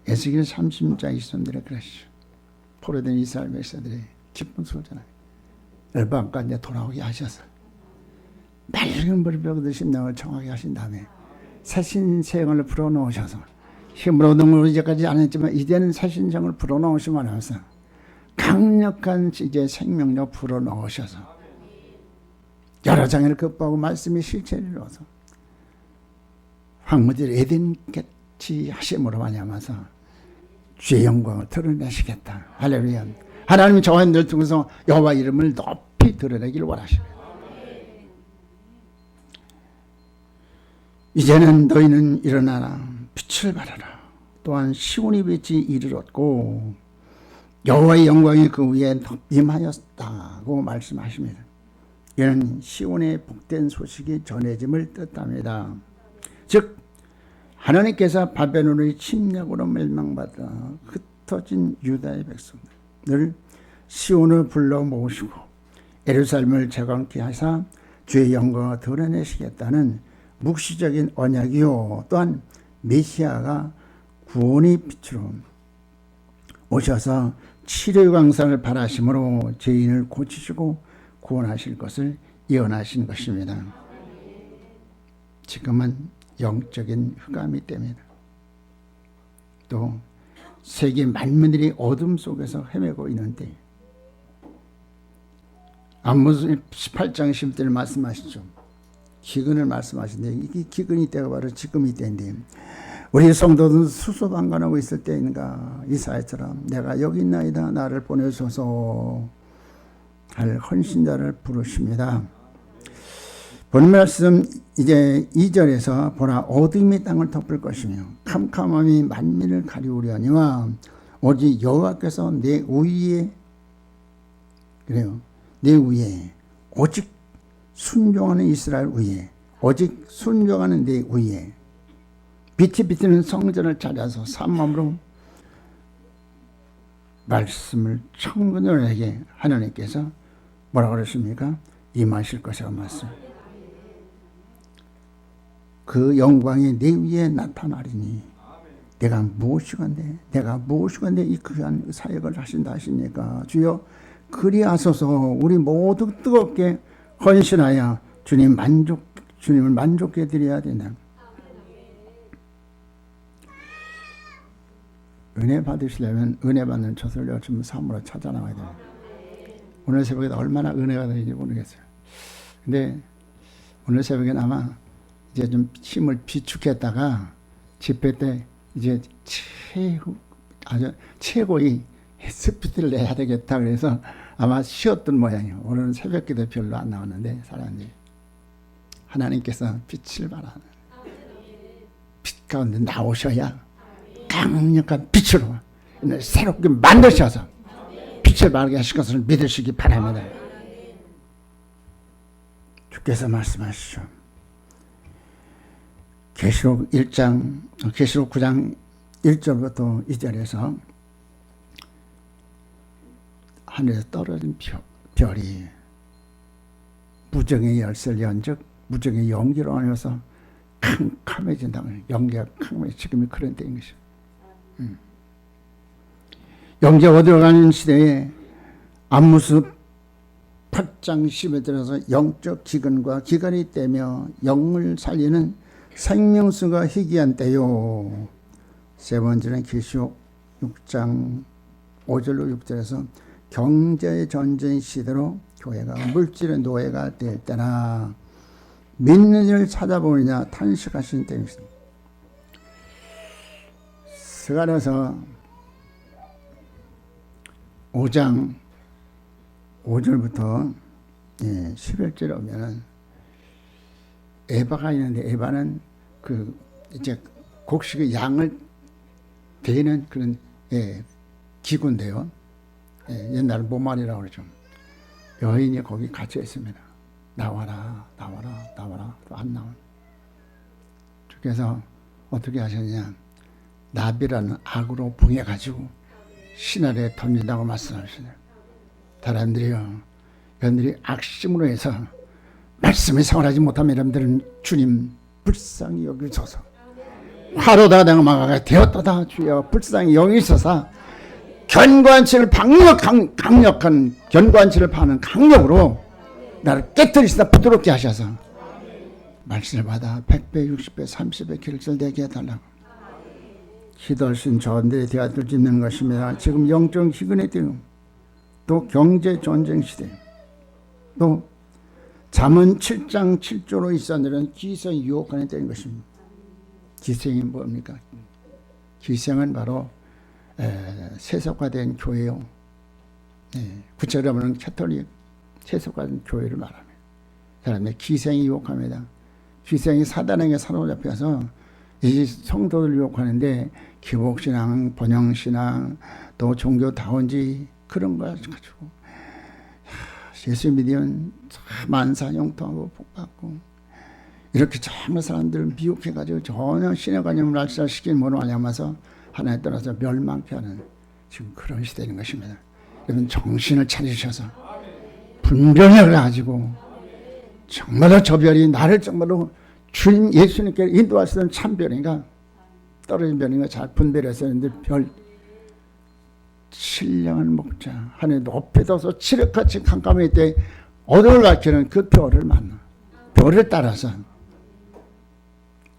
에스겔 30장 23절에 그러시죠. 포로된 이스라엘 백성들이 기쁜 소리잖아요. 열방과 이제 돌아오게 하셔서 맑은 물벽의 심령을 청하게 하신 다음에 새 신생을 불어넣으셔서 힘으로 능으로 이제까지 안 했지만 이제는 새 신생을 불어넣으시고 나서 강력한 이제 생명력 불어넣으셔서 여러 장애를 극복하고 말씀이 실체를 이루어서 황무지를 에덴같이 하심으로 말미암아서 주의 영광을 드러내시겠다. 할렐루야. 하나님이 저와 너희를 통해서 여호와 이름을 높이 드러내기를 원하십니다. 이제는 너희는 일어나라 빛을 발하라. 또한 시온의 빛이 이르렀고 여호와의 영광이 그 위에 임하였다고 말씀하십니다. 이는 시온의 복된 소식이 전해짐을 뜻합니다. 즉 하나님께서 바벨론의 침략으로 멸망받아 흩어진 유다의 백성들을 시온을 불러 모으시고 예루살렘을 재건케 하사 주의 영광을 드러내시겠다는 묵시적인 언약이요 또한 메시아가 구원의 빛으로 오셔서 치료의 광선을 발하심으로 죄인을 고치시고 구원하실 것을 예언하신 것입니다. 지금은 영적인 흑암이 때입니다. 또 세계 만민들이 어둠 속에서 헤매고 있는데 아모스 18장 10절을 말씀하시죠. 기근을 말씀하시는데 이게 기근이 때가 바로 지금이 때인데 우리 성도들은 수소방관하고 있을 때인가 이사야처럼 내가 여기 있나이다 나를 보내소서 할 헌신자를 부르십니다. 본 말씀 이제 2절에서 보라 어둠이 땅을 덮을 것이며 캄캄함이 만민을 가리우려니와 오직 여호와께서 내 위에 그래요. 내 위에 오직 순종하는 이스라엘 위에 오직 순종하는 내 위에 빛이 비치는 성전을 찾아서 산마음으로 말씀을 청근들에게 하나님께서 뭐라고 그러십니까? 임하실 것이라고 말씀. 그 영광이 내 위에 나타나리니 내가 무엇이건데 이 귀한 사역을 하신다 하시니까 주여 그리하소서. 우리 모두 뜨겁게 헌신하여 주님을 만족해 드려야 된다. 은혜 받으시려면 은혜 받는 저술려 주문 사무로 찾아 나와야 돼요. 오늘 새벽에 얼마나 은혜가 되는지 모르겠어요. 근데 오늘 새벽엔 아마 이제 좀 힘을 비축했다가 집회 때 이제 아주 최고의 스피드를 내야 되겠다 그래서 아마 쉬었던 모양이에요. 오늘은 새벽기도 별로 안 나왔는데 사람들이 하나님께서 빛을 발하는 빛 가운데 나오셔야 강력한 빛으로 새롭게 만드셔서 빛을 발하게 하실 것을 믿으시기 바랍니다. 주께서 말씀하시죠. 계시록 9장 1절부터 2절에서 하늘에서 떨어진 별이 무정의 열쇠를 연즉 무정의 연기로 안에서 캄캄해진다고 해요. 연기가 캄캄해 지금이 그런 때인 것이죠. 영계가 들어가는 시대에 아모스 8장 10에 들어서 영적 기근과 기근이 때며 영을 살리는 생명수가 희귀한 때요. 세 번째는 계시록 6장 5절로 6절에서 경제의 전쟁 시대로 교회가 물질의 노예가 될 때나 믿는 이를 찾아보느냐 탄식하신 때입니다. 스가랴서 5장 5절부터 11절에 오면은 에바가 있는데 에바는 그 이제 곡식의 양을 대는 그런 기구인데요. 옛날 모말이라고 그러죠. 여인이 거기 갇혀 있습니다. 나와라 또 안 나와. 주께서 어떻게 하셨냐? 나비라는 악으로 봉해가지고 신하에 던진다고 말씀하시네요. 사람들이요, 여러분들이 악심으로 해서 말씀을 생활하지 못하면 여러분들은 주님 불쌍히 여기소서. 화로다 내가 막아가 되었도다 주여. 불쌍히 영이 있어서 견고한치를 강력한 견고한치를 파는 강력으로 나를 깨뜨리시다 부드럽게 하셔서 말씀을 받아 100배 60배 30배 길을 되게 해달라고 기도하신 저들의 대화를 짓는 것입니다. 지금 영적 희근의 때요, 또 경제 전쟁 시대, 또 잠언 7장 7조로 있었는 기생이 유혹하는 때인 것입니다. 기생이 뭡니까? 기생은 바로 세속화된 교회요. 구체적으로 말하면 캐톨릭 세속화된 교회를 말합니다. 사람의 기생이 유혹합니다. 기생이 사단에게 사로잡혀서 이 성도를 유혹하는데 기복신앙, 번영신앙, 또 종교다운지 그런 거 가지고 예수 믿으면 만사 형통하고 복받고 이렇게 정말 사람들을 미혹해가지고 전혀 신의 관념을 알살시키는 모로 알려면서 하나에 따라서 멸망케 하는 지금 그런 시대인 것입니다. 여러분 정신을 차리셔서 분별을 가지고 정말로 저 별이 나를 정말로 주님 예수님께 인도하시던 참별인가 떨어진 별인가 잘 분별했었는데 별 신령한 목자 하늘 높이 둬서 칠흑같이 캄캄할 때 어둠을 밝히는 그 별을 만나 별을 따라서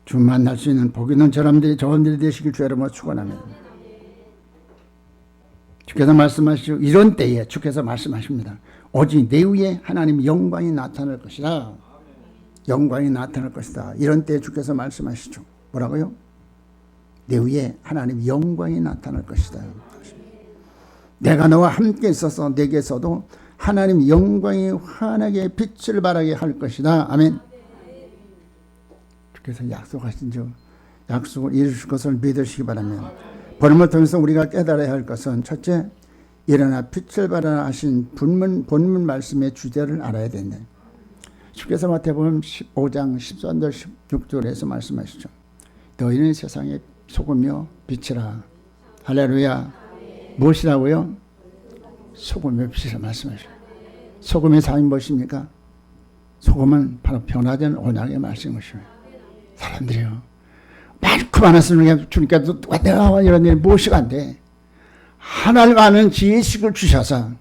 주 만날 수 있는 복 있는 저분들이 되시길 주 여러분을 축원합니다. 주께서 말씀하시죠. 이런 때에 주께서 말씀하십니다. 오직 내 위에 하나님의 영광이 나타날 것이다. 영광이 나타날 것이다. 이런 때에 주께서 말씀하시죠. 뭐라고요? 내 위에 하나님의 영광이 나타날 것이다. 내가 너와 함께 있어서 내게서도 하나님의 영광이 환하게 빛을 발하게 할 것이다. 아멘. 주께서 약속하신 저 약속을 이루실 것을 믿으시기 바랍니다. 본문을 통해서 우리가 깨달아야 할 것은 첫째, 일어나 빛을 발하라 하신 본문 말씀의 주제를 알아야 된다. 주께서 마태복음 15장 13절 16절에서 말씀하시죠. 너희는 세상의 소금이요 빛이라. 할렐루야. 무엇이라고요? 소금의 빛이라 말씀하시죠. 소금의 삶이 무엇입니까? 소금은 바로 변화된 언약의 말씀인 것입니다. 사람들이요, 많고 많았으면 주님께서 내가 이런 일 무엇이 안 돼. 하나님 아는 지식을 주셔서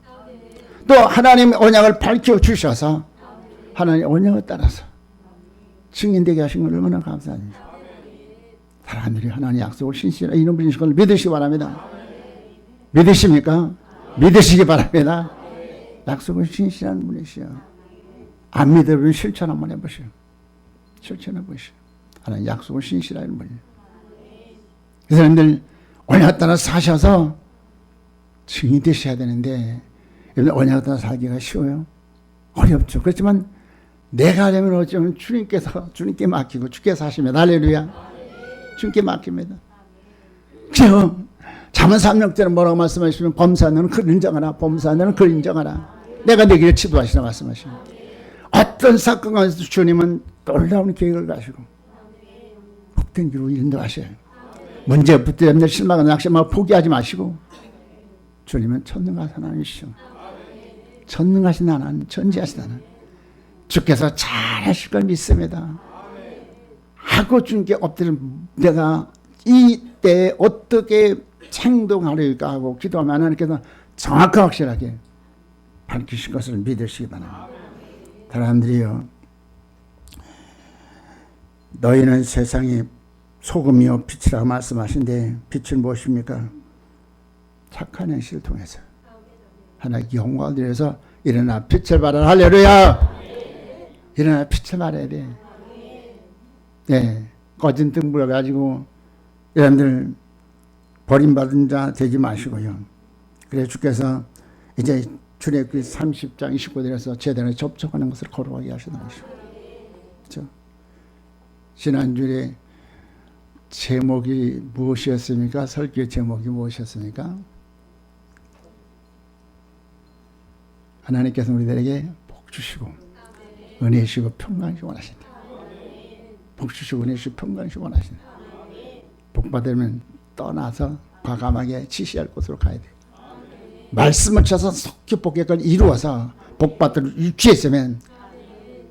또 하나님의 언약을 밝혀주셔서 하나님의 언약을 따라서 증인되게 하신 걸 얼마나 감사합니다. 사람들이 하나님의 약속을 신실하게 이루는 것을 믿으시기 바랍니다. 믿으십니까? 믿으시기 바랍니다. 약속은 신실한 분이시여. 안 믿으면 실천 한번 해보시오. 실천해 보시오. 하나님 약속은 신실한 분이에요. 그 사람들 언약 따라 사셔서 증인 되셔야 되는데 언약 따라 살기가 쉬워요? 어렵죠. 그렇지만 내가 하려면 어쩌면 주님께 맡기고 주께서 하십니다. 할렐루야. 주님께 맡깁니다. 그래요. 잠언 3장째는 뭐라고 말씀하시면 범사는 그를 인정하라. 범사는 그를 인정하라. 내가 내 길을 지도하시라 말씀하십니다. 어떤 사건 가운데서 주님은 놀라운 계획을 가시고 복된 길로 인도하셔요. 문제 붙들면 실망은 낙심하고 포기하지 마시고 주님은 전능하신 하나님이시죠. 전능하신 하나님, 전지하신 하나님. 주께서 잘하실 걸 믿습니다. 하고 주님께 엎드리면 내가 이때 어떻게 행동하려까 하고 기도하면 하나님께서 정확하고 확실하게 밝히실 것을 믿으시기 바랍니다. 사람들이요, 너희는 세상의 소금이요 빛이라고 말씀하신데 빛은 무엇입니까? 착한 행실을 통해서 하나님께 영광을 드려서 일어나 빛을 발하라. 할렐루야. 일어나 빛을 발해야 돼. 네, 꺼진 등 불어가지고 여러분들 버림받은 자 되지 마시고요. 그래 주께서 이제 출애굽기 30장 29절에서 제단에 접촉하는 것을 거룩하게 하시는 것이죠. 그렇죠? 지난주에 제목이 무엇이었습니까? 설교의 제목이 무엇이었습니까? 하나님께서 우리들에게 복 주시고 은혜 주시고 평강 주시고 원하신다. 복 주시고 은혜 주시고 평강 주시고 원하신다. 복 받으면 떠나서 과감하게 지시할 곳으로 가야 돼. 말씀을 쳐서 속히 복을 이루어서 복받을 유치했으면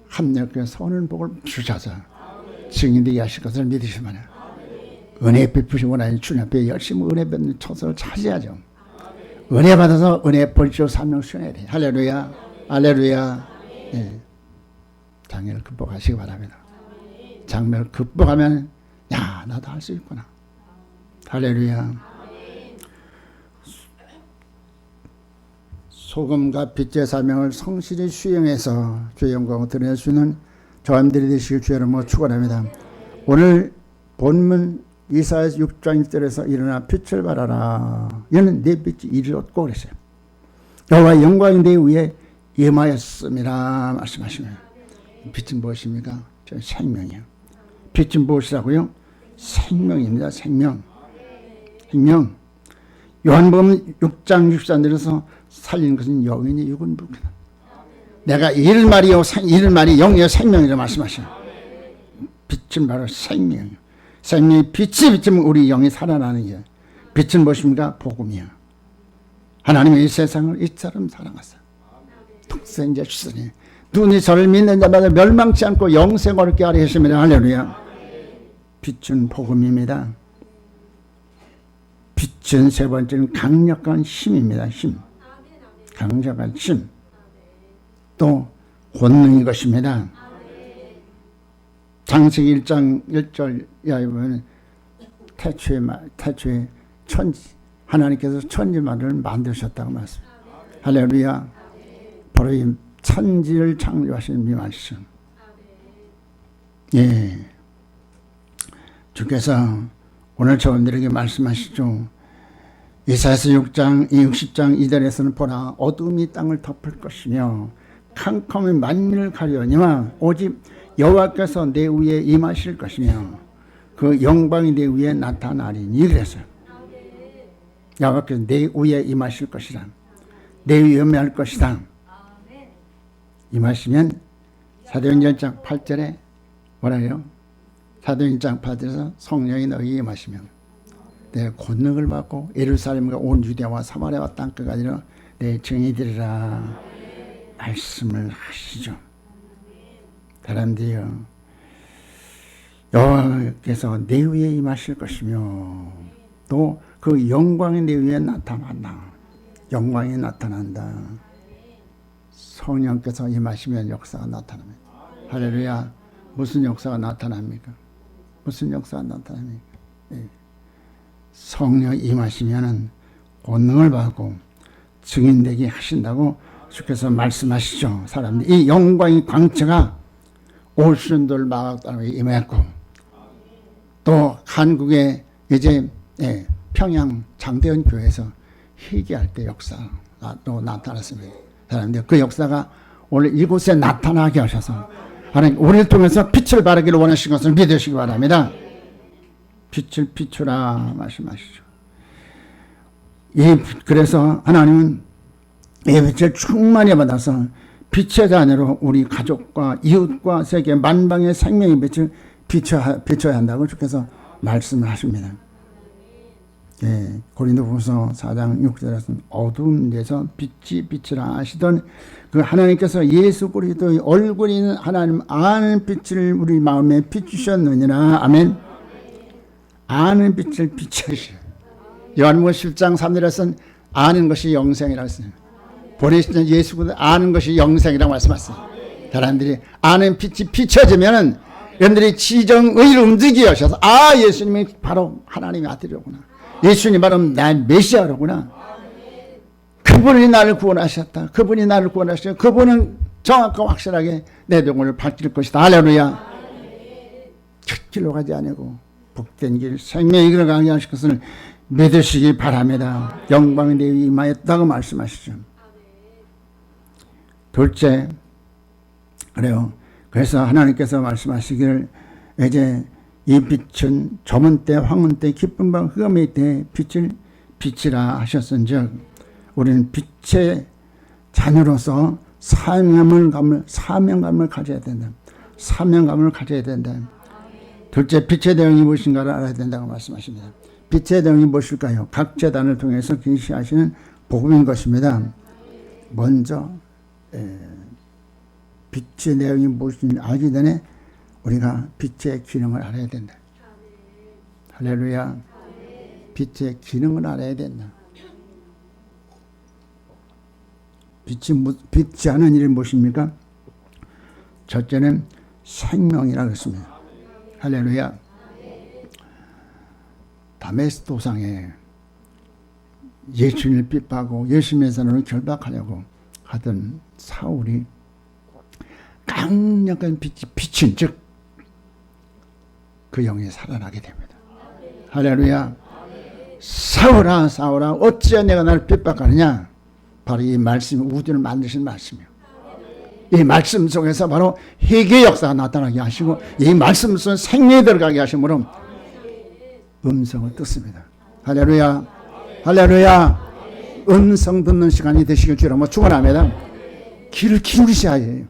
합력해 선은 복을 주셔서 증인되게 하실 것을 믿으시면 은혜 베푸시고 나니 주님 앞에 열심히 은혜 받는 처소를 차지하죠. 은혜 받아서 은혜 벌초 사명 수행해야 돼. 할렐루야. 할렐루야. 네. 장애를 극복하시기 바랍니다. 장애를 극복하면 야 나도 할 수 있구나. 할렐루야. 소금과 빛의 사명을 성실히 수행해서 주의 영광을 드러낼 수 있는 저함들이 되시길 주의 이름으로 축원합니다. 오늘 본문 이사야서 6장 1절에서 일어나 빛을 발하라. 이는 내 빛이 이르렀고 그랬어요. 여호와의 영광이 내 위에 임하였습니다. 말씀하시면 빛은 무엇입니까? 저 생명이에요. 빛은 무엇이라고요? 생명입니다. 생명. 생명. 요한복음 6장 64절에서 살린 것은 영이니 육은 불쾌다. 내가 이를 말이요 이를 말이 영이요 생명이라 말씀하셔요. 빛은 바로 생명이에요. 생명이 빛이 비치면 우리 영이 살아나는 게 빛은 무엇입니까? 복음이야. 하나님의 이 세상을 이처럼 사랑하사 독생자 주시니 눈이 저를 믿는 자마다 멸망치 않고 영생을 얻게 하려 하십니다. 할렐루야. 빛은 복음입니다. 빛은 세 번째는 강력한 힘입니다. 힘. 강력한 힘. 또 권능인 것입니다. 창세기 1장 1절에 보면 태초에 천지 하나님께서 천지만을 만드셨다고 말씀합니다. 할렐루야. 바로 이 천지를 창조하신 이 말씀. 예. 주께서 오늘 저분들에게 말씀하시죠. 이사야서 6장 60장 2절에서는 보라 어둠이 땅을 덮을 것이며 캄캄이 만민을 가려니와 오직 여호와께서 내 위에 임하실 것이며 그 영광이 내 위에 나타나리니 그랬어요. 여호와께서 내 위에 임하실 것이다. 내 위에 임할 것이다. 임하시면 사도행전 1장 8절에 뭐라요? 사도행전 1장 8절에서 성령이 너희에 임하시면 내 권능을 받고 예루살렘과 온 유대와 사마리아와 땅끝까지 내 증인이 되리라 말씀을 하시죠. 사람들이요 여호와께서 내 위에 임하실 것이며 또 그 영광이 내 위에 나타난다. 영광이 나타난다. 성령께서 임하시면 역사가 나타납니다. 할렐루야. 무슨 역사가 나타납니까? 무슨 역사가 나타납니까? 네. 성령 임하시면은 권능을 받고 증인되게 하신다고 주께서 말씀하시죠. 사람들 이 영광의 광채가 올순돌 마각당에 임했고 또 한국의 이제 평양 장대현 교회에서 회개할 때 역사가 또 나타났습니다. 사람들 그 역사가 오늘 이곳에 나타나게 하셔서 하나님 우리를 통해서 빛을 발하기를 원하신 것을 믿으시기 바랍니다. 빛을 비추라 말씀하시죠. 그래서 하나님은 이 빛을 충만히 받아서 빛의 자녀로 우리 가족과 이웃과 세계 만방의 생명의 빛을 비춰야 한다고 주께서 말씀을 하십니다. 예, 고린도후서 4장 6절에서 어두운 데서 빛이라 하시던 그 하나님께서 예수 그리스도의 얼굴이 있는 하나님 아는 빛을 우리 마음에 비추셨느니라. 아멘. 아는 빛을 비추시오. 요한복음 10장 3절에서는 아는 것이 영생이라고 했어요. 보내신 예수 그리스도 아는 것이 영생이라고 말씀하셨어요. 사람들이 아는 빛이 비춰지면은 여러분들이 지정의를 움직이게 하셔서 예수님이 바로 하나님의 아들이로구나. 예수님 바로 나의 메시아로구나. 그분이 나를 구원하셨다. 그분이 나를 구원하셨다. 그분은 정확하고 확실하게 내 영혼을 밝힐 것이다. 할렐루야. 첫 길로 가지 아니고 복된 길 생명의 길을 가게 하실 것을 믿으시기 바랍니다. 영광이 내 위에 임하였다고 말씀하시죠. 둘째, 그래요. 그래서 하나님께서 말씀하시기를 이제 이 빛은 저문 때 황혼 때 기쁨 바 흑암의 때 빛을 비치라 하셨은즉 우리는 빛의 자녀로서 사명감을 가져야 된다. 사명감을 가져야 된다. 둘째, 빛의 대응이 무엇인가를 알아야 된다고 말씀하십니다. 빛의 대응이 무엇일까요? 각 재단을 통해서 계시하시는 복음인 것입니다. 먼저 빛의 내용이 무엇인지 알기 전에 우리가 빛의 기능을 알아야 된다. 할렐루야. 빛의 기능을 알아야 된다. 빛이 하는 일이 무엇입니까? 첫째는 생명이라고 했습니다. 할렐루야. 다메스 도상에 예수님을 핍박하고 예수님의 선언을 결박하려고 하던 사울이 강력한 빛이 비친 즉 그 영이 살아나게 됩니다. 할렐루야. 사울아 사울아 어찌하여 내가 나를 핍박하느냐. 바로 이 말씀이 우주를 만드신 말씀이에요. 이 말씀 속에서 바로 회개의 역사가 나타나게 하시고 이 말씀 속에 생명이 들어가게 하심으로 음성을 듣습니다. 할렐루야. 할렐루야. 음성 듣는 시간이 되시길 주로 축원합니다. 귀를 기울이셔야 해요.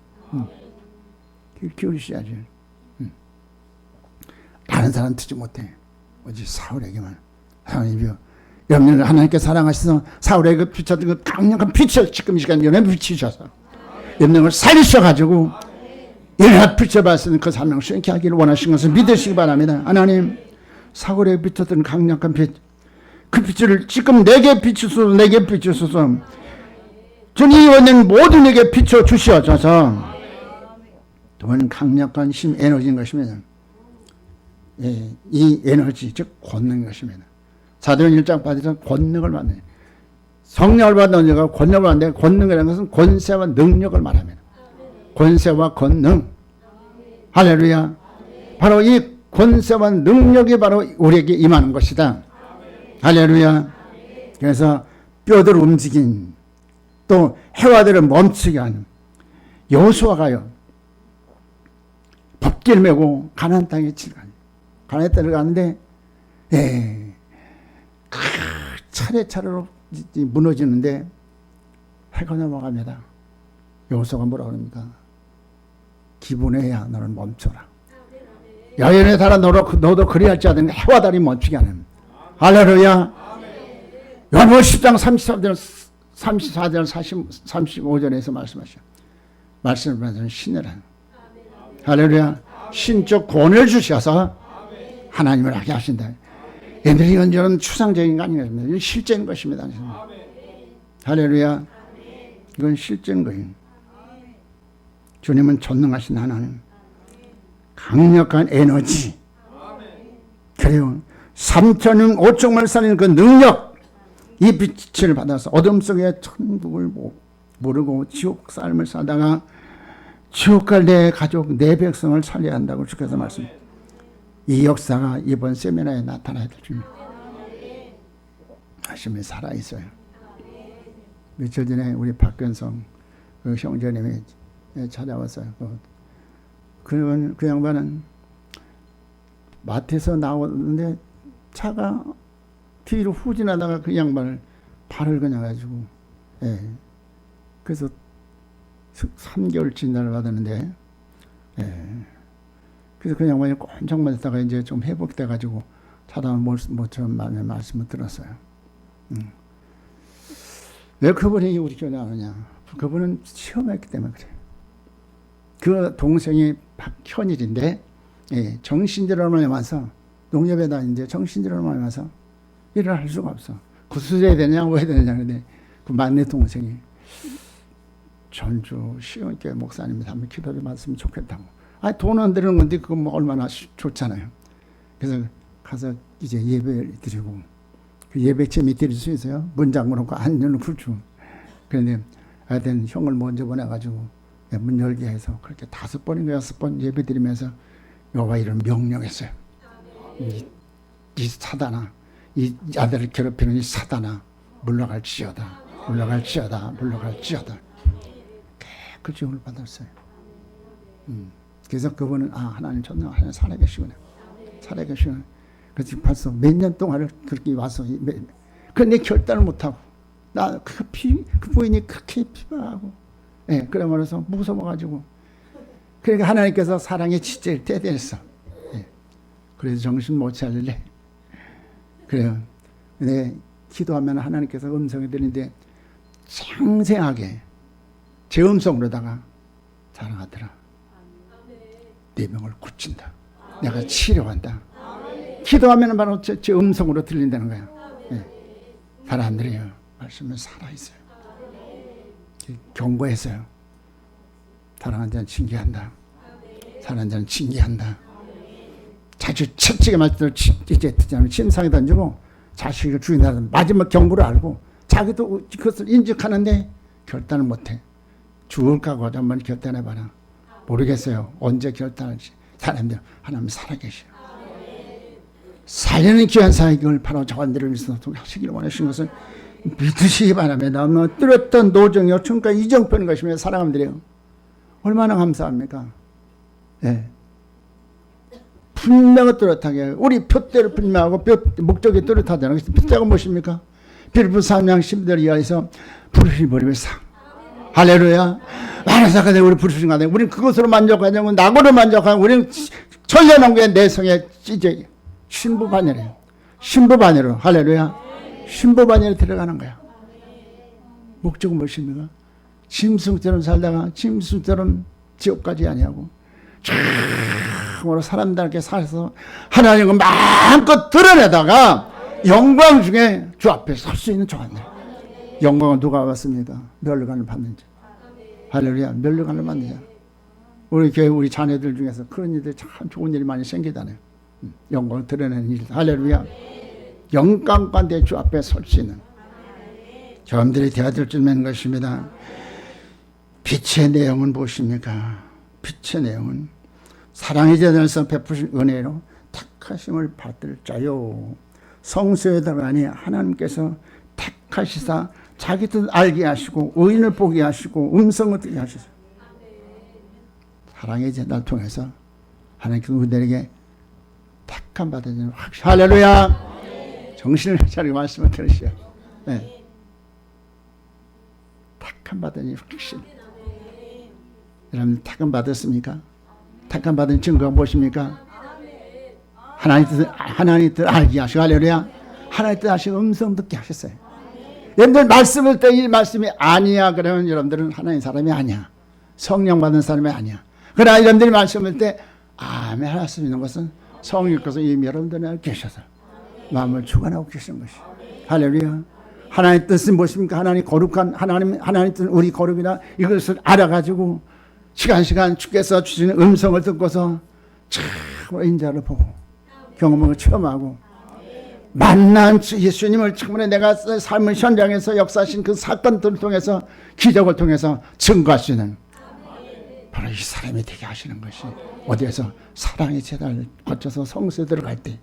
귀를 기울이셔야죠. 다른 사람 듣지 못해. 오직 사울에게만. 하나님이요. 여러분을 하나님께 사랑하셔서 사울에게 비쳤던 그 강력한 빛을 지금 이 시간 연애 비치셔서 여러분을 살리셔가지고 일어나 비춰봤으니 그 사명 수행케 하기를 원하신 것을 믿으시기 바랍니다. 하나님 사울에게 비쳤던 강력한 빛 그 빛을 지금 내게 비추소서 내게 비추소서 주님 이 원년 모든에게 비춰 주시옵소서. 또한 강력한 힘 에너지인 것입니다. 예, 이 에너지 즉 권능인 것입니다. 사도행 1장 받으서 권능을 받는 성령을 받는 자가 권력을 받는데 권능이라는 것은 권세와 능력을 말합니다. 권세와 권능. 할렐루야. 바로 이 권세와 능력이 바로 우리에게 임하는 것이다. 할렐루야. 그래서 뼈들을 움직인 또 해와들을 멈추게 하는 여호수아가요 법궤를 메고 가나안 땅에 들어가요. 가나안 땅에 들어가는데 차례차례로 무너지는데 해가 넘어갑니다. 여호수아가 뭐라 그럽니까? 기분에야 너는 멈춰라. 야연에 달아 너도 그리할지 하더니 해와 달이 멈추게 하는. 할렐루야. 요한복음 10장 34절 35절에서 말씀하셔. 말씀을 받은 신이라. 할렐루야. 신적 권을 주셔서 하나님을 하게 하신다. 얘들이 이건 추상적인 거 아니겠습니까? 이건 실제인 것입니다. 할렐루야. 이건 실제인 거예요. 주님은 전능하신 하나님. 강력한 에너지. 그리고 3천년 5천만을 살리는 그 능력. 이 빛을 받아서 어둠 속에 천국을 모르고 지옥 삶을 살다가 지옥 갈 내 가족 내 백성을 살려야 한다고 주께서 말씀합니다. 이 역사가 이번 세미나에 나타나야 될 줄입니다. 하심이 살아있어요. 며칠 전에 우리 박근성 그 형제님이 찾아왔어요. 그 양반은 마트에서 나오는데 차가 뒤로 후진하다가 그 양반을 발을 그냥 가지고 그래서 3개월 진단을 받았는데 그래서 그 양반이 꼼짝만 있다가 이제 좀 회복돼가지고 찾아온 모처럼 마음의 말씀을 들었어요. 왜 그분이 우리 교회 나오느냐? 그분은 시험했기 때문에 그래요. 그 동생이 박현일인데 정신질환을 와서 농협에 다니는데 정신질환을 와서 일을 할 수가 없어. 구수해야 되냐 뭐 해야 되냐 근데 그 막내 동생이 전주 시원교회 목사님이 한번 기도를 받으면 좋겠다고. 아니 돈은 드리는 건데 그거 뭐 얼마나 좋잖아요. 그래서 가서 이제 예배 드리고 그 예배 재미 드릴 수 있어요. 문 잠그놓고 안 열어놓고 주. 그런데 하여튼 형을 먼저 보내가지고 문 열게 해서 그렇게 5번인가 6번 예배 드리면서 여호와 이름을 명령했어요. 이 사단아, 이 아들을 괴롭히는 이 사단아, 물러갈지어다, 물러갈지어다, 물러갈지어다. 그 지원을 받았어요. 그래서 그분은 하나님 전능 하나님 살아계시구나, 살아계시구나. 그래서 벌써 몇 년 동안을 그렇게 와서 그런데 결단을 못하고 나 그 부인이 그렇게 피곤하고 그래 말해서 무서워가지고 그러니까 하나님께서 사랑의 지체를 떼대했어. 그래서 정신 못 차릴래. 그래요. 근데 기도하면 하나님께서 음성이 들리는데 생생하게 제 음성으로다가 자랑하더라. 네 명을 고친다. 내가 치료한다. 기도하면 바로 제 음성으로 들린다는 거예요. 예. 사람들이요 말씀은 살아있어요. 경고했어요. 사랑하는 자는 징계한다. 사랑하는 자는 징계한다. 자주 채찍에 맞을 때 이제 침상에 던지고 자식을 죽인다는 마지막 경고를 알고 자기도 그것을 인식하는데 결단을 못해. 죽을 각오하자 한번 결단해봐라. 모르겠어요. 언제 결단할지. 사람들 하나님 살아계셔요. 살리는 귀한 사역을 바로 저한들을 위해서 하시기를 원하시는 것을 믿으시기 바랍니다. 너무 뚜렷한 노정 요청과 이정표인 것이며 사랑함드려요. 얼마나 감사합니까? 예. 분명히 뚜렷하게 우리 표대를 분명하고 목적이 뚜렷하잖아요. 표대가 무엇입니까? 빌립보 3장 12절 이하에서 부르심 버리며 상. 할렐루야. 많은 사람들이 우리 부르심 가네. 우리는 그것으로 만족하지 않고 낙으로 만족하고 우리는 천년왕 국의 내성의 이제 신부반열이에요. 신부반열로 할렐루야. 신부반열에 들어가는 거야. 목적은 무엇입니까? 짐승처럼 살다가 짐승처럼 지옥까지 아니하고 참으로 사람들에게 살아서 하나님을 마음껏 드러내다가 영광 중에 주 앞에 설 수 있는 저한들. 영광은 누가 받습니까? 멸류관을 받는 자. 할렐루야. 멸류관을 받는 자. 우리 교회 우리 자녀들 중에서 그런 일들이 참 좋은 일이 많이 생기잖아요. 영광을 드러내는 일. 할렐루야. 영광 가운데 주 앞에 설 수 있는 저함들이 되어야 될 줄 믿는 것입니다. 빛의 내용은 무엇입니까? 빛의 내용은 사랑의 재단에서 베푸신 은혜로 택하심을 받을 자요. 성소에 들어가니 하나님께서 택하시사 자기 뜻 알게 하시고 의인을 보게 하시고 음성을 듣게 하시소. 사랑의 재단을 통해서 하나님께서 우리들에게 택함 받은 확신. 할렐루야. 정신을 차리고 말씀을 들으시오. 네. 택함 받은 확신. 여러분 택함 받았습니까? 택함 받은 증거가 무엇입니까? 하나님 뜻 알게 하시고 할렐루야. 하나님 뜻 하시고 음성 듣게 하셨어요. 여러분들 말씀을 때 이 말씀이 아니야 그러면 여러분들은 하나님 사람이 아니야. 성령 받은 사람이 아니야. 그러나 여러분들이 말씀을 때 아멘 할 수 있는 것은 성령께서 이미 여러분들 안에 계셔서 마음을 주관하고 계시는 것이. 할렐루야. 하나님 뜻은 무엇입니까? 하나님 거룩한 하나님 뜻은 우리 거룩이나 이것을 알아가지고 시간 주께서 주시는 음성을 듣고서 참으로 인자를 보고 경험을 체험하고 만난 예수님을 참으로 내가 삶의 현장에서 역사하신 그 사건들을 통해서 기적을 통해서 증거할 수 있는 바로 이 사람이 되게 하시는 것이 어디에서 사랑의 제단을 거쳐서 성소에 들어갈 때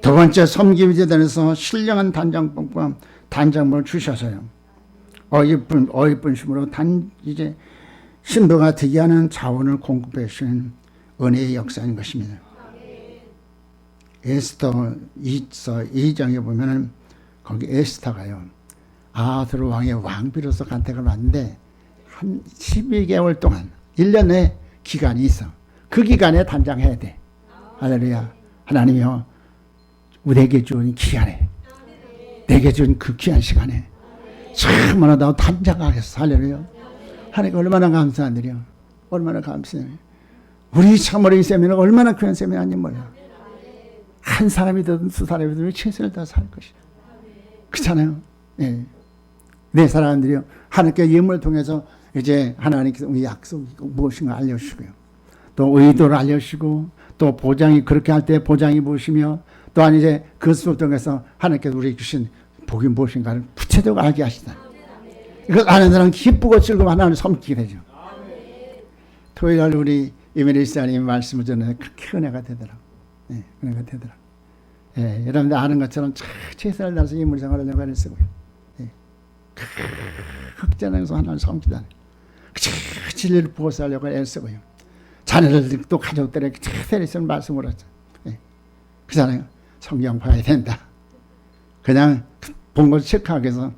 두 번째 섬김 제단에서 신령한 단장법과 단장물을 주셔서요. 어이쁜심으로 이제 신부가 되게 하는 자원을 공급해 주시는 은혜의 역사인 것입니다. 에스더 2장에 보면은 거기 에스더가요. 아하스 왕의 왕비로서 간택을 받는데 한 12개월 동안 1년의 기간이 있어. 그 기간에 단장해야 돼. 할렐루야. 하나님이요. 우리에게 준 기간에 내게 준 그 귀한 시간에 참으로 나 단장하겠어. 할렐루야. 하나님 얼마나 감사한데요. 얼마나 감사해요. 우리 참으로 이 세미는 얼마나 귀한 세미나인지 몰라. 한 사람이든 두 사람이든 최선을 다 살 것이다. 그렇잖아요. 예. 네 사람들이요. 하나님께 예물을 통해서 이제 하나님께서 우리 약속이 무엇인가 알려주시고요. 또 의도를 알려주시고 또 보장이 그렇게 할 때 보장이 무엇이며 또한 이제 그것을 통해서 하나님께서 우리에게 주신 복이 무엇인가를 구체적으로 알게 하시다. 이걸 아는 사람은 기쁘고 즐거워 하나님을 섬기게 되죠. 토요일 우리 이메리 시장님 말씀을 전해 그렇게 은혜가 되더라고요. 네, 은혜가 되더라고요. 예, 여러분들 아는 것처럼 최선을 다해서 인물생활을 내가 했어요. 예. 극전에서 하나님을 섬기다. 진리를 보호하려고 애쓰고요. 자녀들 또 가족들에게 최선을 쓰는 말씀을 하죠. 예. 그렇잖아요. 성경 봐야 된다. 그냥 본 걸 체크하기 위해서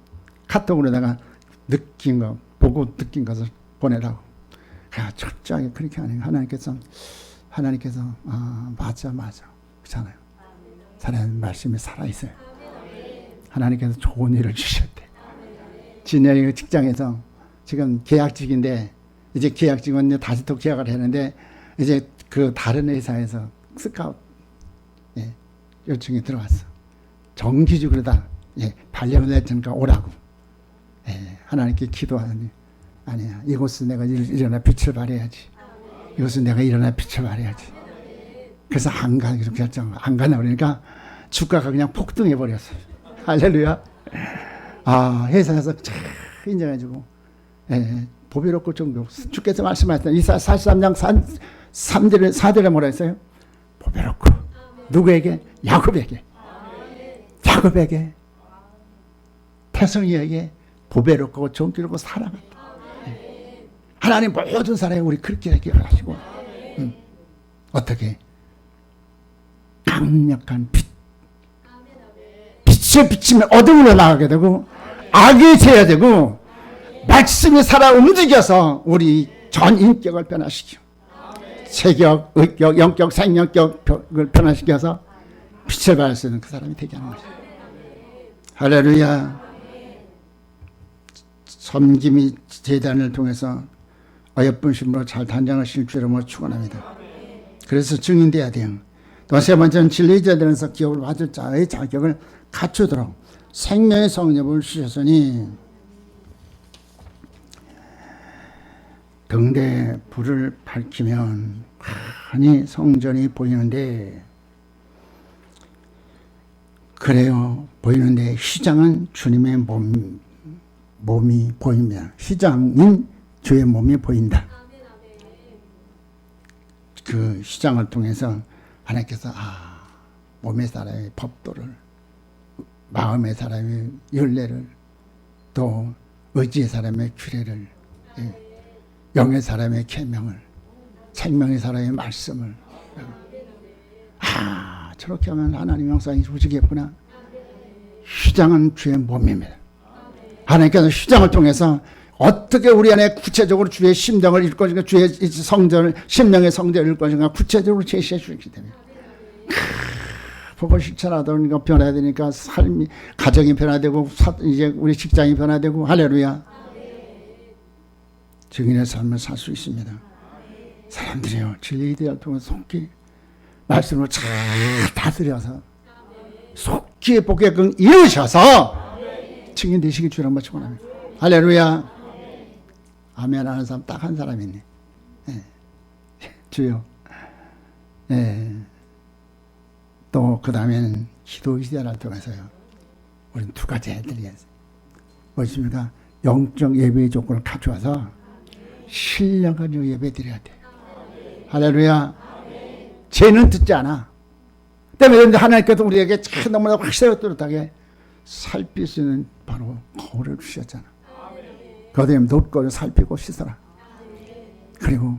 카톡으로다가 느낀 거, 보고 느낀 것을 보내라고. 그냥 철저하게 그렇게 하는 하나님께서 맞아. 그렇잖아요. 하나님 말씀이 살아있어요. 하나님께서 좋은 일을 주셨대. 진열이 직장에서 지금 계약직인데 이제 계약직은 다시 또 계약을 했는데 이제 그 다른 회사에서 스카우트 요청이 들어왔어. 정기적으로 다 발령을 냈으니까 오라고. 하나님께 기도하니 아니야. 이곳은 내가 일어나 빛을 발해야지. 이곳은 내가 일어나 빛을 발해야지. 그래서 안 가기로 결정. 안 가나 그러니까 주가가 그냥 폭등해 버렸어. 할렐루야. 회사에서 잘 인정해주고 보배롭고 정도. 주께서 말씀하셨던 이사 43장 4절에 뭐라 했어요? 보배롭고. 누구에게? 야곱에게. 야곱에게. 태성이에게 보배롭고 정기롭고 사랑한다. 하나님 모든 사람이 우리 그렇게 기억하시고 어떻게? 강력한 빛. 빛을 비치면 어둠으로 나가게 되고 악이 제어되고 말씀이 살아 움직여서 우리 전 인격을 변화시키고 체격, 의격, 영격, 생명격을 변화시켜서 빛을 발할 수 있는 그 사람이 되게 하는 거죠. 할렐루야. 섬김이 재단을 통해서 어여쁜 신부로 잘 단장하실 줄을 축원합니다. 그래서 증인돼야 돼요. 또 세 번째는 진리의 재단에서 기업을 받을 자의 자격을 갖추도록 생명의 성령을 주셨으니 등대에 불을 밝히면 환히 성전이 보이는데 그래요. 보이는데 휘장은 주님의 몸이 보입니다. 휘장인 주의 몸이 보인다. 그 휘장을 통해서 하나님께서 몸의 사람의 법도를 마음의 사람의 열례를 또 의지의 사람의 규례를 영의 사람의 계명을 생명의 사람의 말씀을 저렇게 하면 하나님 형상이 이루어지겠구나. 휘장은 주의 몸입니다. 하나님께서 휘장을 통해서 어떻게 우리 안에 구체적으로 주의 심정을 읽을 것인가, 주의 성전을, 심령의 성전을 읽을 것인가 구체적으로 제시해 주기 때문에 보고 실천하다 보니까 변해야 되니까 삶이, 가정이 변화되고 이제 우리 직장이 변화되고 할렐루야. 증인의 삶을 살 수 있습니다. 사람들이요 진리의 대화를 통해서 속기 말씀으로 잘 다스려서 속기에 보게끔 이루셔서 증인 되시기 주를 한번 축원합니다. 할렐루야. 아멘 하는 사람 딱 한 사람 있네. 주요. 또 그 다음에는 기도 시대를 통해서요. 우리는 두 가지 해드려야지. 무엇입니까? 영적 예배의 조건을 갖춰서 신령 가지고 예배 드려야 돼. 할렐루야. 죄는 듣지 않아. 때문에 하나님께서 우리에게 너무나 확실하게 뚜렷하게 살필 수 있는 바로 거울을 주셨잖아. 거기에 높고 살피고 씻어라. 그리고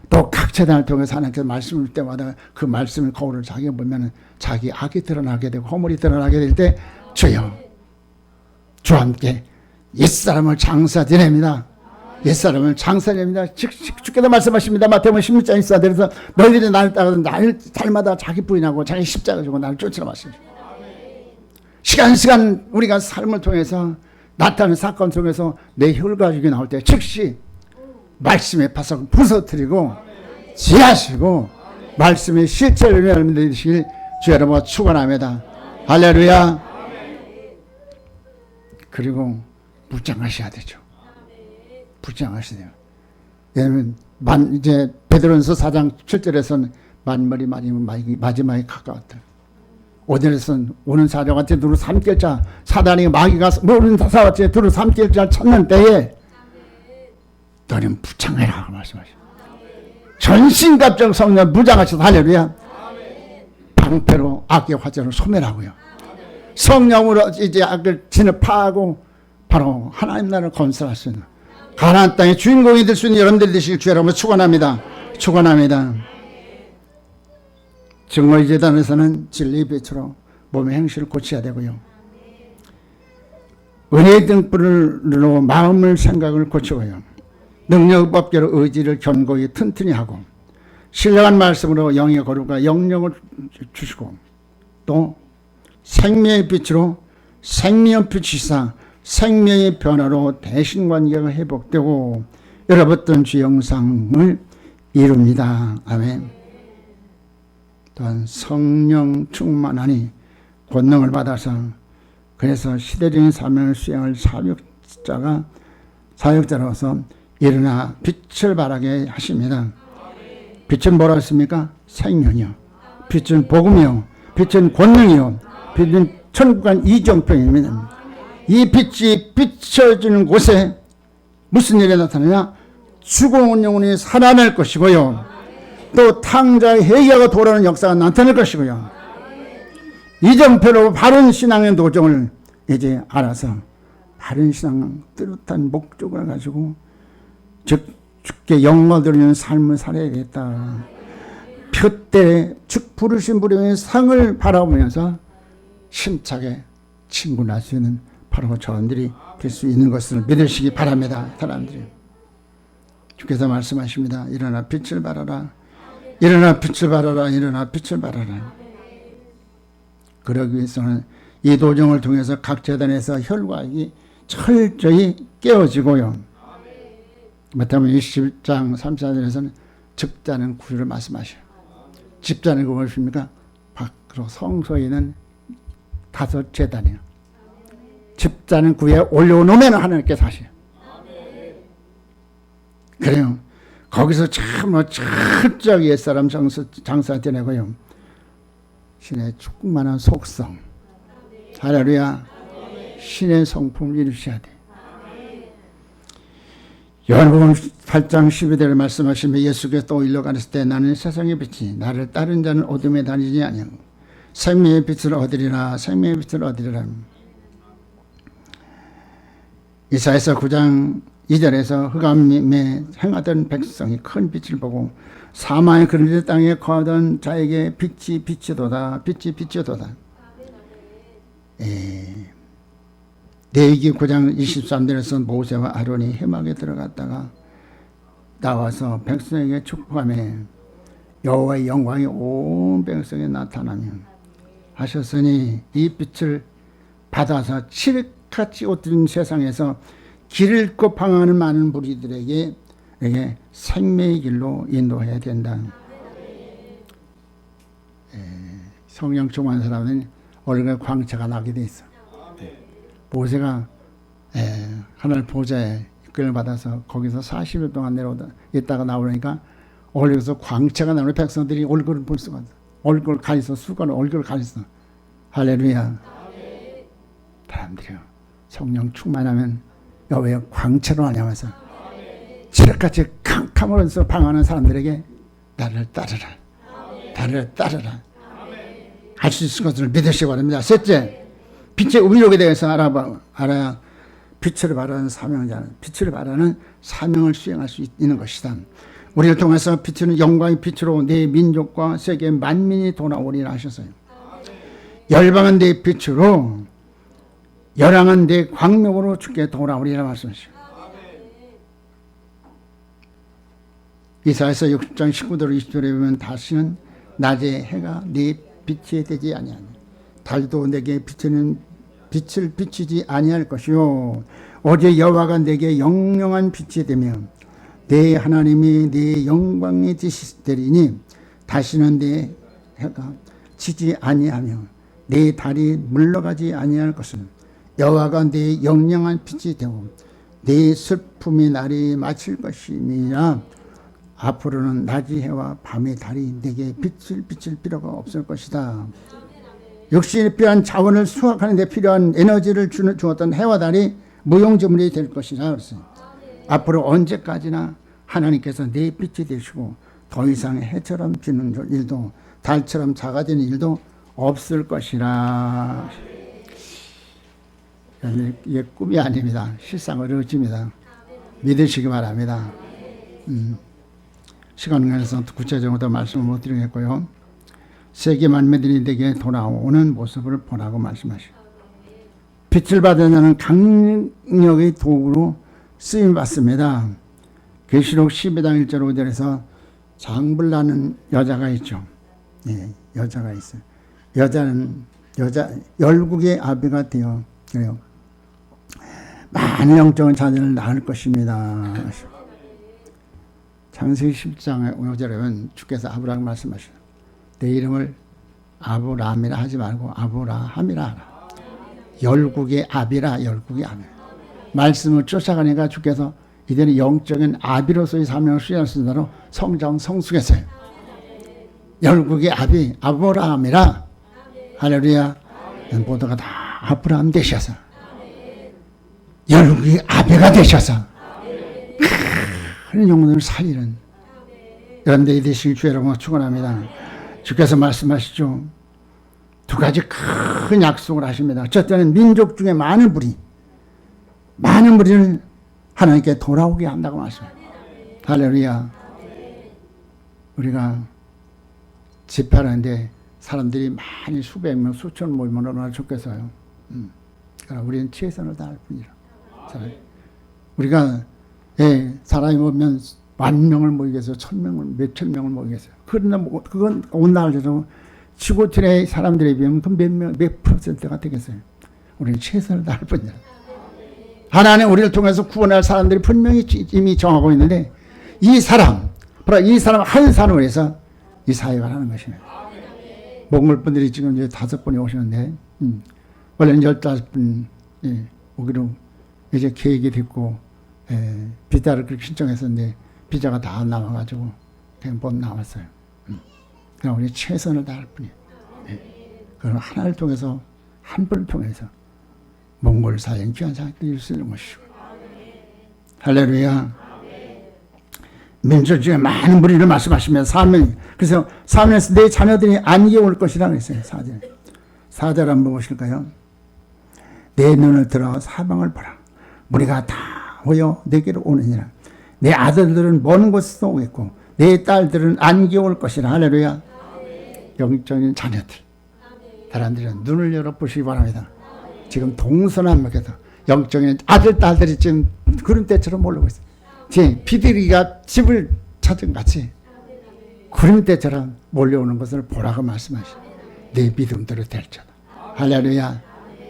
또 각 재단을 통해서 하나님께서 말씀을 줄 때마다 그 말씀을 거울을 자기가 보면 자기 악이 드러나게 되고 허물이 드러나게 될 때 주여 주와 함께 옛사람을 장사되냅니다. 옛사람을 장사됩니다. 주께서 말씀하십니다. 마태복음 16장 24절에서 너희들이 나를 따라서 날 달마다 자기 부인하고 자기 십자가 지고 나를 쫓으라 말씀이죠. 시간 우리가 삶을 통해서 나타나는 사건 속에서 내 혈가죽이 나올 때 즉시 말씀의 파석을 부서뜨리고 지하시고 말씀의 실체를 여러분들이 주 여러분 축원합니다. 할렐루야. 그리고 무장하셔야 되죠. 무장하셔야 돼요. 왜냐하면 이제 베드로전서 4장 7절에서는 만물이 마지막에 가까웠다. 오늘에서는 오는 사람한테 두루 삼킬 자 사단이 마귀가 모르는 사람한테 두루 삼킬 자 찾는 때에 너는 무장해라 말씀하시오. 전신갑정 성령 무장하셔서 할렐루야. 방패로 악의 화전을 소멸하고요. 성령으로 이제 악을 진압하고 바로 하나님 나라를 건설할 수 있는 가나안 땅의 주인공이 될 수 있는 여러분들이 되시길 주 여러분 축원합니다. 축원합니다. 증거의 재단에서는 진리의 빛으로 몸의 행실을 고쳐야 되고요. 은혜의 등불로 마음을 생각을 고치고요. 능력 법계로 의지를 견고히 튼튼히 하고 신령한 말씀으로 영의 거룩과 영령을 주시고 또 생명의 빛으로 생명 빛이사 생명의 변화로 대신관계가 회복되고 여러분들 주 영상을 이룹니다. 아멘. 또한 성령 충만하니 권능을 받아서 그래서 시대적인 사명을 수행할 사역자로서 일어나 빛을 발하게 하십니다. 빛은 뭐라고 했습니까? 생명이요. 빛은 복음이요. 빛은 권능이요. 빛은 천국간 이정표입니다. 이 빛이 비춰지는 곳에 무슨 일이 나타나냐? 죽어온 영혼이 살아날 것이고요. 또 탕자의 회개가 돌아오는 역사가 나타날 것이고요. 이정표로 바른 신앙의 도정을 이제 알아서 바른 신앙 뚜렷한 목적을 가지고 즉 주께 영광 드리는 삶을 살아야겠다. 표때 즉 부르신 분의 상을 바라보면서 심차게 친구할 수 있는 바로 저분들이 될 수 있는 것을 믿으시기 바랍니다. 사람들이 주께서 말씀하십니다. 일어나 빛을 발하라. 일어나 빛을 발하라. 일어나 빛을 발하라. 그러기 위해서는 이 도정을 통해서 각 재단에서 혈과액이 철저히 깨어지고요. 마태복음 20장 34절에서는 집자는 구주를 말씀하셔요. 집자는 무엇입니까? 밖으로 성소에 있는 5 재단이요. 집자는 구에 올려놓으면 하나님께서 하셔요. 그래요. 거기서 참으로 철저하게 옛사람 장사 되내고요. 신의 충만한 속성. 할렐루야. 신의 성품을 이루셔야 돼. 요한복음 8장 12절에 말씀하시며 예수께서 또 일러 가셨을 때 나는 세상의 빛이 나를 따른 자는 어둠에 다니지 아니하고 생명의 빛을 얻으리라. 생명의 빛을 얻으리라. 이사야서 9장 2절에서 흑암에 행하던 백성이 큰 빛을 보고 사망의 그늘진 땅에 거하던 자에게 빛이 비치도다. 빛이 비치도다. 레위기 9장 23절에서 모세와 아론이 회막에 들어갔다가 나와서 백성에게 축복하며 여호와의 영광이 온 백성에 나타나며 하셨으니 이 빛을 받아서 칠흑같이 옷들인 세상에서 길을 잃고 방황하는 많은 무리들에게 생명의 길로 인도해야 된다. 성령 충만한 사람은 얼굴에 광채가 나게 돼 있어. 모세가 하늘 보좌에 이끌을 받아서 거기서 40일 동안 있다가 나오니까 얼굴에서 광채가 나오는 백성들이 얼굴을 볼 수가 없어. 얼굴 가리서 수건을 얼굴을 가리서. 할렐루야. 사람들이요. 성령 충만하면 여호와의 광채로 안녕하서 칠흑같이 캄캄하면서 방황하는 사람들에게 나를 따르라. 나를 따르라. 할 수 있을 것을 믿으시기 바랍니다. 셋째, 빛의 의욕에 대해서 알아야 빛을 발하는 사명자는 빛을 발하는 사명을 수행할 수 있는 것이다. 우리를 통해서 빛은 영광의 빛으로 내 민족과 세계 만민이 돌아오리라 하셨어요. 열방은 내 빛으로 열왕은 내 광명으로 주께 돌아오리라 말씀하시오. 이사야서 60장 19절 20절에 보면 다시는 낮에 해가 네 빛이 되지 아니하니 달도 내게 빛을 비치지 아니할 것이요 오직 여호와가 내게 영영한 빛이 되며 내 하나님이 내 영광이 되시리니 다시는 내 해가 지지 아니하며 내 달이 물러가지 아니할 것은 여호와가 내 영영한 빛이 되고 내 슬픔의 날이 마칠 것이니라. 앞으로는 낮이 해와 밤의 달이 내게 빛을 비칠 필요가 없을 것이다. 역시 필요한 자원을 수확하는 데 필요한 에너지를 주었던 해와 달이 무용지물이 될 것이라 그랬어요. 앞으로 언제까지나 하나님께서 내 빛이 되시고 더 이상 해처럼 비는 일도 달처럼 작아지는 일도 없을 것이라. 이게 꿈이 아닙니다. 실상을 의지입니다. 믿으시기 바랍니다. 시간 관계에서 구체적으로 더 말씀을 못 드리겠고요. 세계 만민들이 내게 돌아오는 모습을 보라고 말씀하시오. 빛을 받은 자는 강력의 도구로 쓰임 받습니다. 계시록 12장 1절 5절에서 장불나는 여자가 있죠. 여자가 있어요. 여자는 열국의 아비가 되어 그래요. 많은 영적인 자녀를 낳을 것입니다. 창세기 10장의 5절에 보면 주께서 아브라함 말씀하시오. 내 이름을 아브라함이라 하지 말고 아브라함이라 하라. 열국의 아비라, 열국의 아비. 말씀을 쫓아가니까 주께서 이들은 영적인 아비로서의 사명을 수행하신 대로 성장 성숙했어요. 열국의 아비 아브라함이라. 할렐루야. 모두가 다 아브라함 되셔서 열국의 아비가 되셔서 큰 영혼을 살리는 이런 데 되시길 주 여러분 축원합니다. 주께서 말씀하시죠. 두 가지 큰 약속을 하십니다. 첫째는 민족 중에 많은 무리를 하나님께 돌아오게 한다고 말씀합니다. 할렐루야. 우리가 집회하는데 사람들이 많이 수백 명, 수천 모이면 얼마나 좋겠어요. 그러나 우리는 최선을 다할 뿐이라. 우리가 사람이 오면 10,000명을 모이겠어요. 1,000명을, 몇천 명을 모이겠어요. 그러나 그건 온날에도 지구촌의 사람들에 비하면 그 몇 퍼센트가 되겠어요. 우리는 최선을 다할 뿐이라. 하나님 우리를 통해서 구원할 사람들이 분명히 이미 정하고 있는데 바로 이 사람 한 사람을 위해서 이 사역을 하는 것입니다. 목물분들이 지금 이제 5분이 오셨는데 원래는 15분 오기로 이제 계획이 됐고 비자를 그렇게 신청했었는데 비자가 다 나와가지고 그냥 못 나왔어요. 그냥 우리 최선을 다할 뿐이에요. 그럼 하나를 통해서 한 분을 통해서 몽골 사행 귀한 사역들을 쓰는 것이고 할렐루야. 민족 중에 많은 무리를 말씀하시면 그래서 사면에서 내 자녀들이 안개 올 것이라 그랬어요. 4절 한번 보실까요? 내 눈을 들어 사방을 보라. 무리가 다 모여 내게로 오느니라. 내 아들들은 먼 곳에서 오겠고 내 딸들은 안개 올 것이라. 할렐루야. 영적인 자녀들 사람들은 눈을 열어보시기 바랍니다. 지금 동서남북에서 영적인 아들 딸들이 지금 구름대처럼 몰려오고 있어요. 비둘기가 집을 찾은 같이 구름대처럼 몰려오는 것을 보라고 말씀하시죠. 내 믿음대로 될지어다. 할렐루야.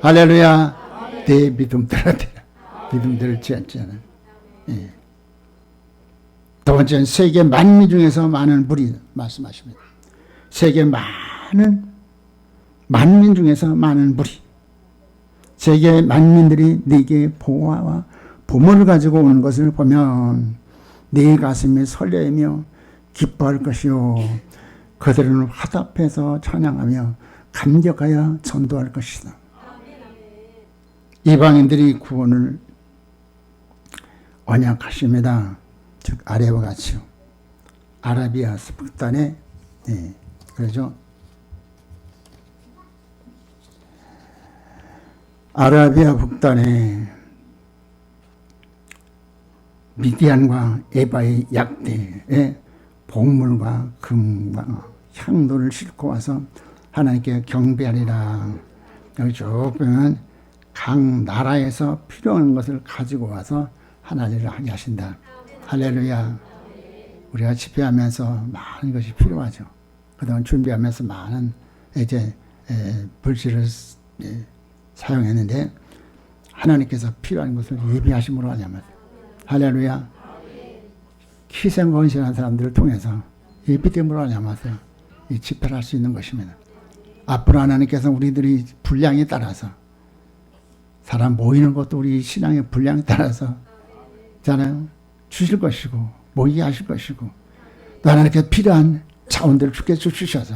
할렐루야. 내 믿음대로 되라. 믿음대로 될지어다. 두 번째는 세계 만민 중에서 많은 무리 말씀하십니다. 세계 만민 중에서 많은 무리. 세계 만민들이 네게 보화와 부모를 가지고 오는 것을 보면 네 가슴이 설레이며 기뻐할 것이요 그들은 화답해서 찬양하며 감격하여 전도할 것이다. 이방인들이 구원을 언약하십니다. 즉 아래와 같이요. 아라비아 북단에 그러죠. 아라비아 북단에 미디안과 에바의 약대에 복물과 금과 향도를 싣고 와서 하나님께 경배하리라. 여기 쭉 보면 각 나라에서 필요한 것을 가지고 와서 하나님을 하게 하신다. 할렐루야. 우리가 집회하면서 많은 것이 필요하죠. 그동안 준비하면서 많은 이제 불씨를 사용했는데 하나님께서 필요한 것을 예비하심으로 하냐면 할렐루야. 희생건실한 사람들을 통해서 예비됨으로 하냐마세요. 이 집회를 할 수 있는 것입니다. 앞으로 하나님께서 우리들이 분량에 따라서 사람 모이는 것도 우리 신앙의 분량에 따라서 있잖아요. 주실 것이고 모이게 하실 것이고 또 하나님께서 필요한 자원들을 주께서 주셔서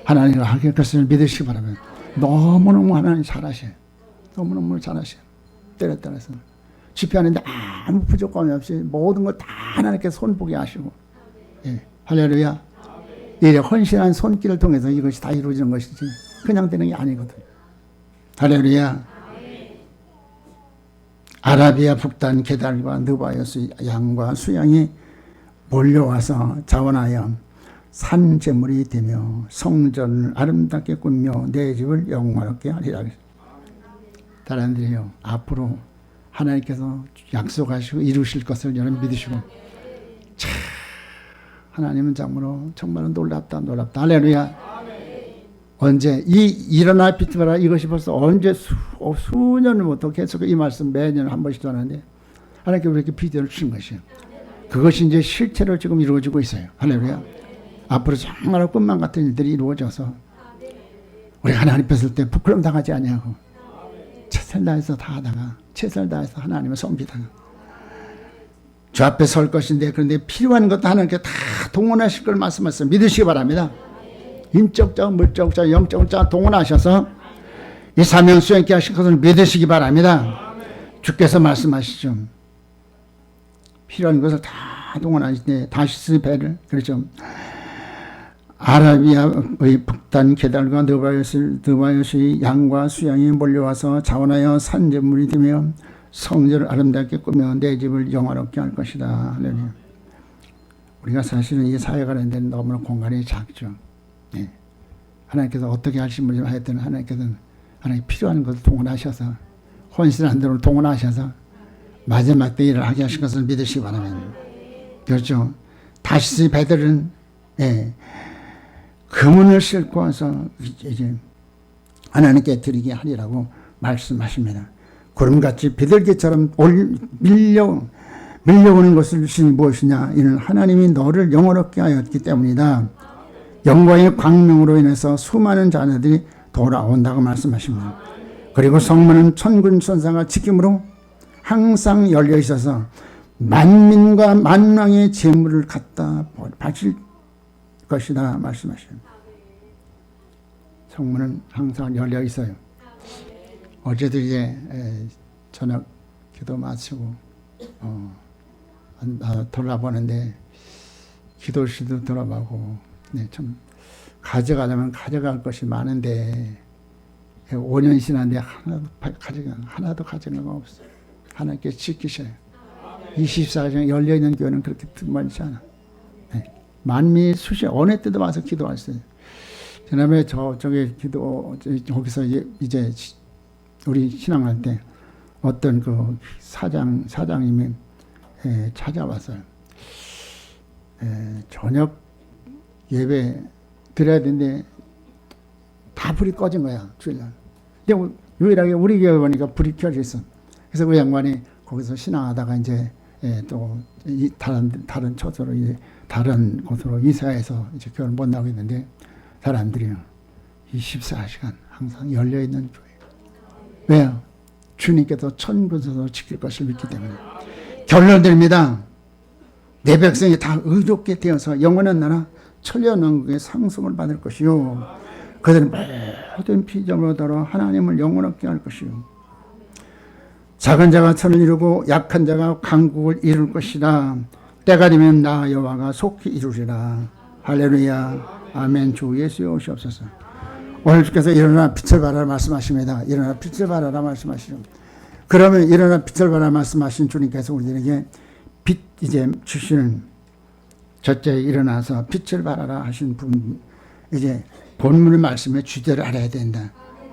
하나님을 하게 것을 믿으시기 바랍니다. 너무너무 하나님 잘하셔요. 너무너무 잘하셔요. 때에 따라서 집회하는데 아무 부족함이 없이 모든 걸 다 하나님께서 손보게 하시고 할렐루야. 이 헌신한 손길을 통해서 이것이 다 이루어지는 것이지 그냥 되는 게 아니거든요. 할렐루야. 아라비아 북단 게달과 느바요스 양과 수양이 몰려와서 자원하여 산재물이 되며 성전을 아름답게 꾸며 내 집을 영화롭게 하리라. 사람들이요 앞으로 하나님께서 약속하시고 이루실 것을 여러분 믿으시고 참 하나님은 정말로 놀랍다. 할렐루야. 언제 일어나 빛봐라 이것이 벌써 언제 수년부터 계속 이 말씀 매년 한 번씩 전하는데 하나님께서 이렇게 비전을 주신 것이에요. 그것이 이제 실체로 지금 이루어지고 있어요. 할렐루야. 앞으로 정말 꿈만 같은 일들이 이루어져서 우리가 하나님 뵀을 때 부끄럼 당하지 아니하고 최선을 다해서 다 하다가 최선을 다해서 하나님을 섬기다가 주 앞에 설 것인데, 그런데 필요한 것도 하나님께 다 동원하실 걸 말씀하셔서 믿으시기 바랍니다. 인적 자, 물적 자, 영적 자 동원하셔서 이 사명 수행케 하실 것을 믿으시기 바랍니다. 주께서 말씀하시죠. 필요한 것을 다 동원하시되 다시스 배를, 그렇죠. 아라비아의 북단 계달과 느바요스의 양과 수양이 몰려와서 자원하여 산재물이 되며 성전을 아름답게 꾸며 내 집을 영화롭게 할 것이다. 할렐루야. 우리가 사실은 이 사회가 하는 데는 너무나 공간이 작죠. 네. 하나님께서 어떻게 하시는지 하여튼 하나님께서는 하나님 필요한 것을 동원하셔서 혼신한 대로 동원하셔서 마지막 때 일을 하게 하실 것을 믿으시기 바랍니다. 그렇죠. 다시스 배들은 금은을 싣고 와서 이제 하나님께 드리게 하리라고 말씀하십니다. 구름같이 비둘기처럼 밀려오는 것이 무엇이냐? 이는 하나님이 너를 영원롭게 하였기 때문이다. 영광의 광명으로 인해서 수많은 자녀들이 돌아온다고 말씀하십니다. 그리고 성문은 천군 천사가 지킴으로 항상 열려 있어서 만민과 만왕의 재물을 갖다 바칠 것이다 말씀하십니다. 성문은 항상 열려 있어요. 어제도 이제 저녁 기도 마치고 돌아보는데 기도실도 돌아보고, 네, 참 가져가려면 가져갈 것이 많은데 5년 지났는데 하나도 가져간 거 없어요. 하나님께 지키셔요. 24시간 열려있는 교회는 그렇게 많지 않아. 네. 만민이 어느 때도 와서 기도하셨어요. 지난번에 저쪽에 거기서 이제 우리 신앙할 때 어떤 그 사장님이 찾아왔어요. 저녁 예배 드려야 되는데 다 불이 꺼진 거야, 주일날. 근데 유일하게 우리 교회 보니까 불이 켜져 있어. 그래서 그 양반이 거기서 신앙하다가 이제 또 다른 처소로 이제 다른 곳으로 이사해서 이제 교회를 못 나오고 있는데, 사람들이 24시간 항상 열려 있는 교회. 왜요? 주님께서 천군에서 지킬 것을 믿기 때문에. 결론됩니다. 내 백성이 다 의롭게 되어서 영원한 나라 천년왕국의 상속을 받을 것이요, 그들은 모든 피조물로 하나님을 영원하게 할 것이요, 작은 자가 천을 이루고 약한 자가 강국을 이룰 것이다. 때가 되면 나 여호와가 속히 이루리라. 할렐루야. 아멘. 주 예수여 오시옵소서. 오늘 주께서 일어나 빛을 발하라 말씀하십니다. 일어나 빛을 발하라 말씀하시죠. 그러면 일어나 빛을 발하라 말씀하신 주님께서 우리들에게 빛 이제 주시는, 첫째 일어나서 빛을 발하라 하신 분, 이제 본문의 말씀에 주제를 알아야 된다.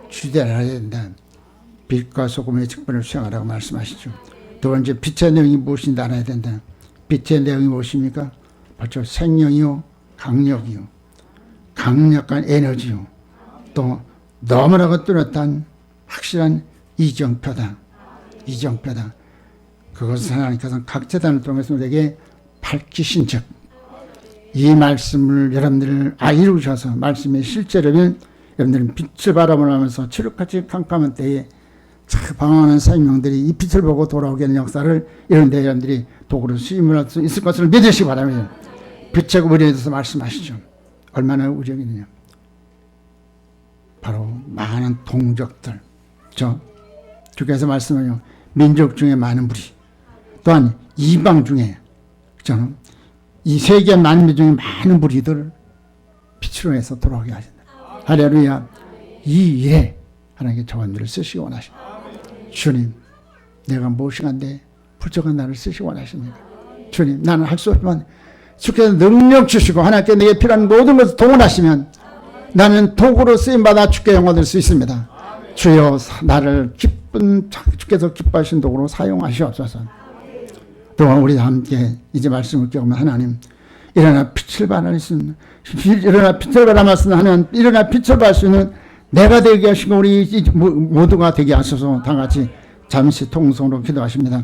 주제를 알아야 된다. 빛과 소금의 직분을 수행하라고 말씀하시죠. 두 번째, 빛의 내용이 무엇인지 알아야 된다. 빛의 내용이 무엇입니까? 바로 생명이요, 강력이요, 강력한 에너지요, 또 너무나도 뚜렷한 확실한 이정표다. 이정표다. 그것을 하나님께서 각 재단을 통해서 우리에게 밝히신 즉, 이 말씀을 여러분들 이루셔서 말씀의 실제로는 여러분들은 빛을 바라보면서 칠흑같이 캄캄한 때에 방황하는 생명들이 이 빛을 보고 돌아오게 하는 역사를 이런 데 여러분들이 도구로 수임할 수 있을 것을 믿으시기 바랍니다. 빛의 의리에 대해서 말씀하시죠. 얼마나 의리가 있느냐. 바로 많은 동족들, 주께서 말씀하요, 민족 중에 많은 무리, 또한 이방 중에, 이 세계 만민 중에 많은 무리들을 빛으로 해서 돌아오게 하신다. 할렐루야. 이 일에 하나님께 저분들을 쓰시기 원하십니다. 주님, 내가 무엇인가인데 부족한 나를 쓰시기 원하십니다. 주님, 나는 할 수 없지만 주께서 능력 주시고 하나님께 내게 필요한 모든 것을 동원하시면 나는 도구로 쓰임받아 주께 영광 될 수 있습니다. 주여, 나를 주께서 기뻐하신 도구로 사용하시옵소서. 또한 우리 함께 이제 말씀을 기억하면, 하나님, 일어나 빛을 발할 수 있는, 일어나 빛을 발할 말씀 하나님, 일어나 빛을 발할 수 있는 내가 되게 하시고 우리 모두가 되게 하소서. 다 같이 잠시 통성으로 기도하십니다.